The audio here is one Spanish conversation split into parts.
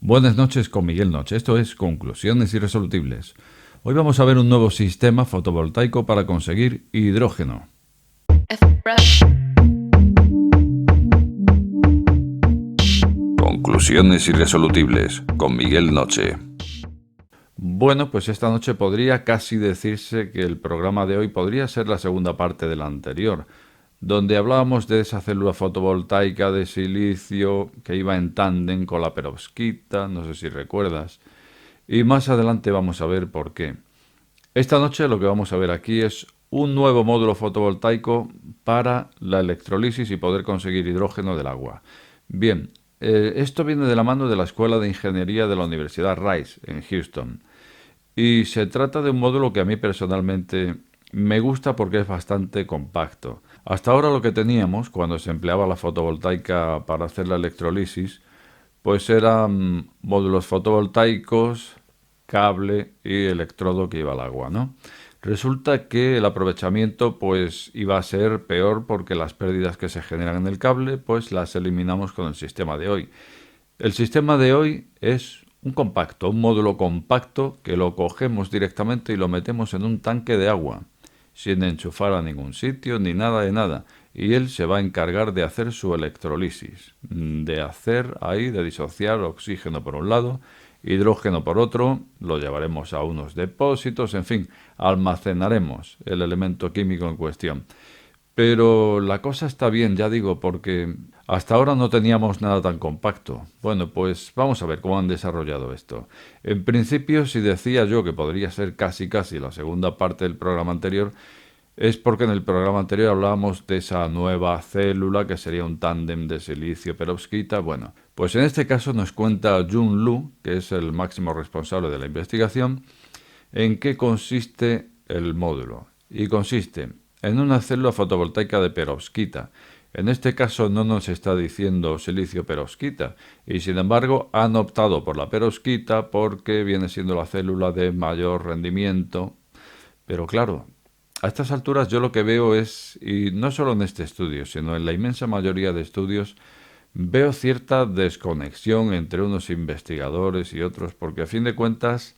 Buenas noches con Miguel Noche. Esto es Conclusiones Irresolubles. Hoy vamos a ver un nuevo sistema fotovoltaico para conseguir hidrógeno. Conclusiones Irresolubles con Miguel Noche. Bueno, pues esta noche podría casi decirse que el programa de hoy podría ser la segunda parte de la anterior, donde hablábamos de esa célula fotovoltaica de silicio que iba en tándem con la perovskita, no sé si recuerdas, y más adelante vamos a ver por qué. Esta noche lo que vamos a ver aquí es un nuevo módulo fotovoltaico para la electrolisis y poder conseguir hidrógeno del agua. Bien, esto viene de la mano de la Escuela de Ingeniería de la Universidad Rice en Houston. Y se trata de un módulo que a mí personalmente me gusta porque es bastante compacto. Hasta ahora lo que teníamos cuando se empleaba la fotovoltaica para hacer la electrolisis, pues eran módulos fotovoltaicos, cable y electrodo que iba al agua, ¿no? Resulta que el aprovechamiento pues iba a ser peor porque las pérdidas que se generan en el cable pues las eliminamos con el sistema de hoy. El sistema de hoy es un compacto, un módulo compacto que lo cogemos directamente y lo metemos en un tanque de agua, sin enchufar a ningún sitio ni nada de nada. Y él se va a encargar de hacer su electrolisis, de disociar oxígeno por un lado, hidrógeno por otro, lo llevaremos a unos depósitos, en fin, almacenaremos el elemento químico en cuestión. Pero la cosa está bien, ya digo, porque hasta ahora no teníamos nada tan compacto. Bueno, pues vamos a ver cómo han desarrollado esto. En principio, si decía yo que podría ser casi la segunda parte del programa anterior, es porque en el programa anterior hablábamos de esa nueva célula que sería un tándem de silicio perovskita. Bueno, pues en este caso nos cuenta Jun Lu, que es el máximo responsable de la investigación, en qué consiste el módulo. Y consiste en una célula fotovoltaica de perovskita. En este caso no nos está diciendo silicio perovskita, y sin embargo han optado por la perovskita porque viene siendo la célula de mayor rendimiento. Pero claro, a estas alturas yo lo que veo es, y no solo en este estudio, sino en la inmensa mayoría de estudios, veo cierta desconexión entre unos investigadores y otros, porque a fin de cuentas,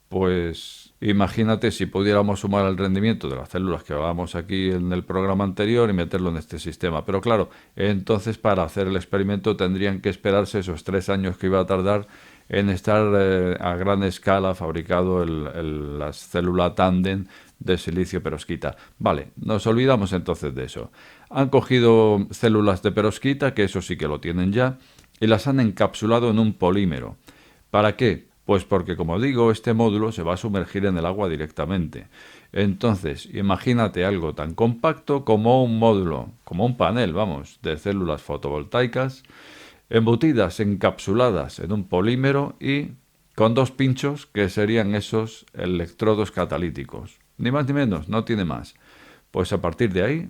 pues imagínate si pudiéramos sumar el rendimiento de las células que hablábamos aquí en el programa anterior y meterlo en este sistema. Pero claro, entonces para hacer el experimento tendrían que esperarse esos 3 años que iba a tardar en estar a gran escala fabricado la célula tándem de silicio perovskita. Vale, nos olvidamos entonces de eso. Han cogido células de perovskita, que eso sí que lo tienen ya, y las han encapsulado en un polímero. ¿Para qué? Pues porque, como digo, este módulo se va a sumergir en el agua directamente. Entonces, imagínate algo tan compacto como un módulo, como un panel, vamos, de células fotovoltaicas, embutidas, encapsuladas en un polímero y con 2 pinchos que serían esos electrodos catalíticos. Ni más ni menos, no tiene más. Pues a partir de ahí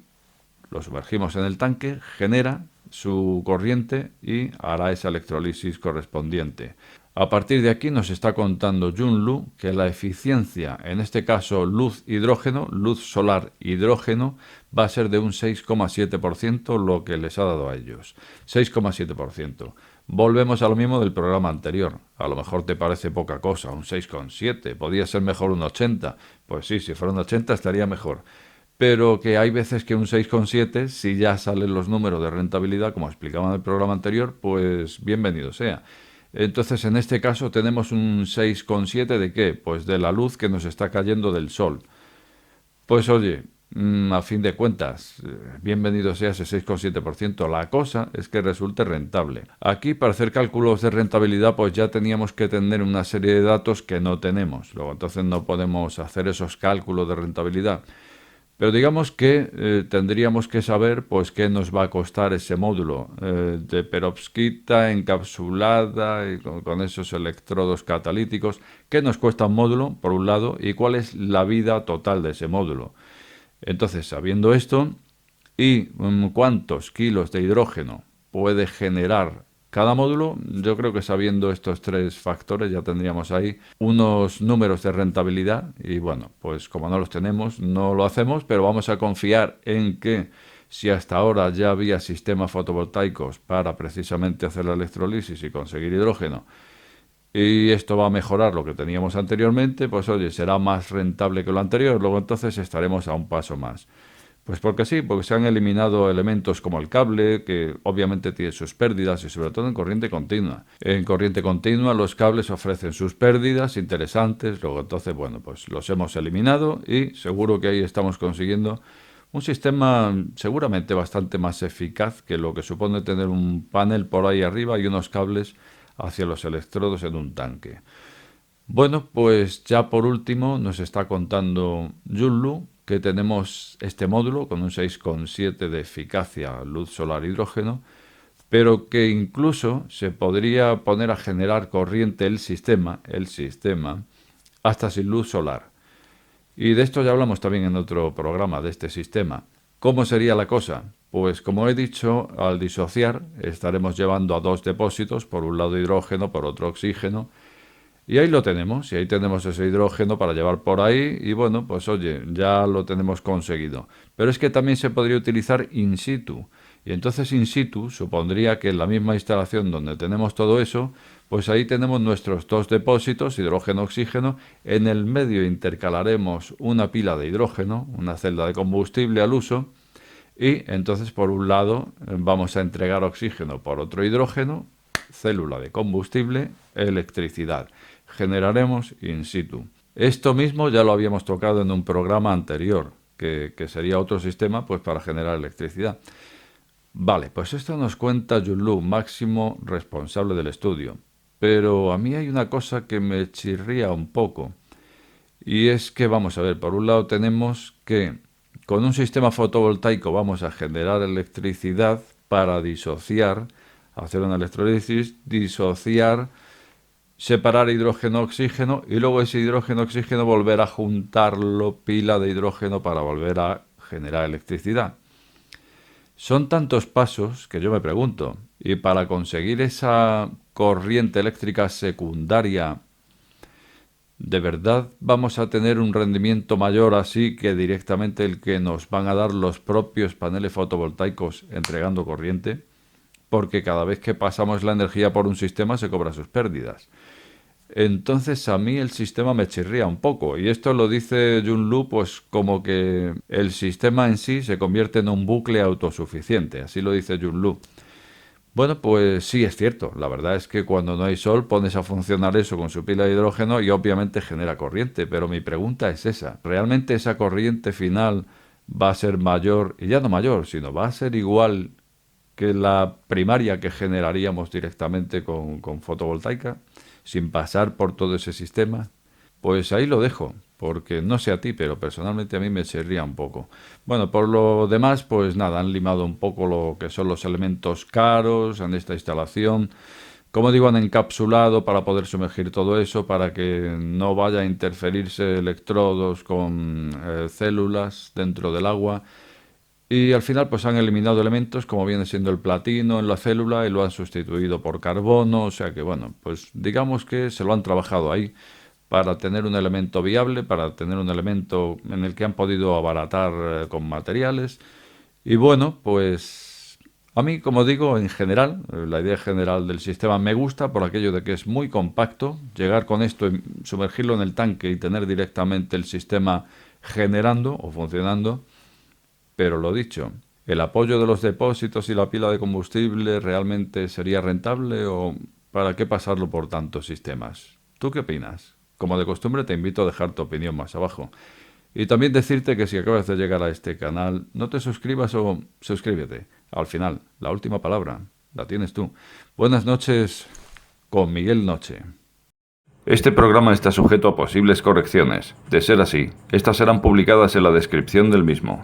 lo sumergimos en el tanque, genera su corriente y hará esa electrolisis correspondiente. A partir de aquí nos está contando Jun Lu que la eficiencia, en este caso luz-hidrógeno, luz solar-hidrógeno, va a ser de un 6,7% lo que les ha dado a ellos. 6,7%. Volvemos a lo mismo del programa anterior. A lo mejor te parece poca cosa, un 6,7. Podría ser mejor un 80. Pues sí, si fuera un 80 estaría mejor. Pero que hay veces que un 6,7, si ya salen los números de rentabilidad, como explicaba en el programa anterior, pues bienvenido sea. Entonces, en este caso tenemos un 6,7 ¿de qué? Pues de la luz que nos está cayendo del sol. Pues oye, a fin de cuentas, bienvenido sea ese 6,7%. La cosa es que resulte rentable. Aquí, para hacer cálculos de rentabilidad, pues ya teníamos que tener una serie de datos que no tenemos. Luego, entonces no podemos hacer esos cálculos de rentabilidad. Pero digamos que tendríamos que saber pues qué nos va a costar ese módulo de perovskita encapsulada y con esos electrodos catalíticos. ¿Qué nos cuesta un módulo, por un lado, y cuál es la vida total de ese módulo? Entonces, sabiendo esto y cuántos kilos de hidrógeno puede generar cada módulo, yo creo que sabiendo estos 3 factores ya tendríamos ahí unos números de rentabilidad y bueno, pues como no los tenemos, no lo hacemos, pero vamos a confiar en que si hasta ahora ya había sistemas fotovoltaicos para precisamente hacer la electrolisis y conseguir hidrógeno, y esto va a mejorar lo que teníamos anteriormente, pues oye, será más rentable que lo anterior, luego entonces estaremos a un paso más. Pues porque sí, porque se han eliminado elementos como el cable, que obviamente tiene sus pérdidas y sobre todo en corriente continua. En corriente continua los cables ofrecen sus pérdidas interesantes, luego entonces, bueno, pues los hemos eliminado y seguro que ahí estamos consiguiendo un sistema seguramente bastante más eficaz que lo que supone tener un panel por ahí arriba y unos cables hacia los electrodos en un tanque. Bueno, pues ya por último nos está contando Junlu que tenemos este módulo con un 6,7 de eficacia luz solar hidrógeno, pero que incluso se podría poner a generar corriente el sistema, hasta sin luz solar. Y de esto ya hablamos también en otro programa de este sistema. ¿Cómo sería la cosa? Pues como he dicho, al disociar estaremos llevando a dos depósitos, por un lado hidrógeno, por otro oxígeno, y ahí lo tenemos, y ahí tenemos ese hidrógeno para llevar por ahí, y bueno, pues oye, ya lo tenemos conseguido. Pero es que también se podría utilizar in situ, y entonces in situ supondría que en la misma instalación donde tenemos todo eso, pues ahí tenemos nuestros dos depósitos, hidrógeno-oxígeno, en el medio intercalaremos una pila de hidrógeno, una celda de combustible al uso, y entonces por un lado vamos a entregar oxígeno por otro hidrógeno, célula de combustible, electricidad. Generaremos in situ. Esto mismo ya lo habíamos tocado en un programa anterior, que sería otro sistema pues para generar electricidad. Vale, pues esto nos cuenta Junlu, máximo responsable del estudio. Pero a mí hay una cosa que me chirría un poco. Y es que, vamos a ver, por un lado tenemos que con un sistema fotovoltaico vamos a generar electricidad para disociar, hacer una electrólisis, disociar, separar hidrógeno-oxígeno y luego ese hidrógeno-oxígeno volver a juntarlo, pila de hidrógeno para volver a generar electricidad. Son tantos pasos que yo me pregunto, y para conseguir esa corriente eléctrica secundaria, ¿de verdad vamos a tener un rendimiento mayor así que directamente el que nos van a dar los propios paneles fotovoltaicos entregando corriente? Porque cada vez que pasamos la energía por un sistema se cobra sus pérdidas. Entonces a mí el sistema me chirría un poco, y esto lo dice Junlu pues como que el sistema en sí se convierte en un bucle autosuficiente, así lo dice Junlu. Bueno, pues sí es cierto, la verdad es que cuando no hay sol pones a funcionar eso con su pila de hidrógeno y obviamente genera corriente, pero mi pregunta es esa, ¿realmente esa corriente final va a ser mayor, y ya no mayor, sino va a ser igual que la primaria que generaríamos directamente con fotovoltaica, sin pasar por todo ese sistema? Pues ahí lo dejo, porque no sé a ti, pero personalmente a mí me chirría un poco. Bueno, por lo demás, pues nada, han limado un poco lo que son los elementos caros en esta instalación. Como digo, han encapsulado para poder sumergir todo eso, para que no vaya a interferirse electrodos con células dentro del agua. Y al final pues han eliminado elementos como viene siendo el platino en la célula y lo han sustituido por carbono, o sea que bueno, pues digamos que se lo han trabajado ahí para tener un elemento viable, para tener un elemento en el que han podido abaratar con materiales. Y bueno, pues a mí, como digo, en general, la idea general del sistema me gusta por aquello de que es muy compacto, llegar con esto y sumergirlo en el tanque y tener directamente el sistema generando o funcionando. Pero lo dicho, ¿el apoyo de los depósitos y la pila de combustible realmente sería rentable o para qué pasarlo por tantos sistemas? ¿Tú qué opinas? Como de costumbre te invito a dejar tu opinión más abajo. Y también decirte que si acabas de llegar a este canal, no te suscribas o suscríbete. Al final, la última palabra la tienes tú. Buenas noches con Miguel Noche. Este programa está sujeto a posibles correcciones. De ser así, estas serán publicadas en la descripción del mismo.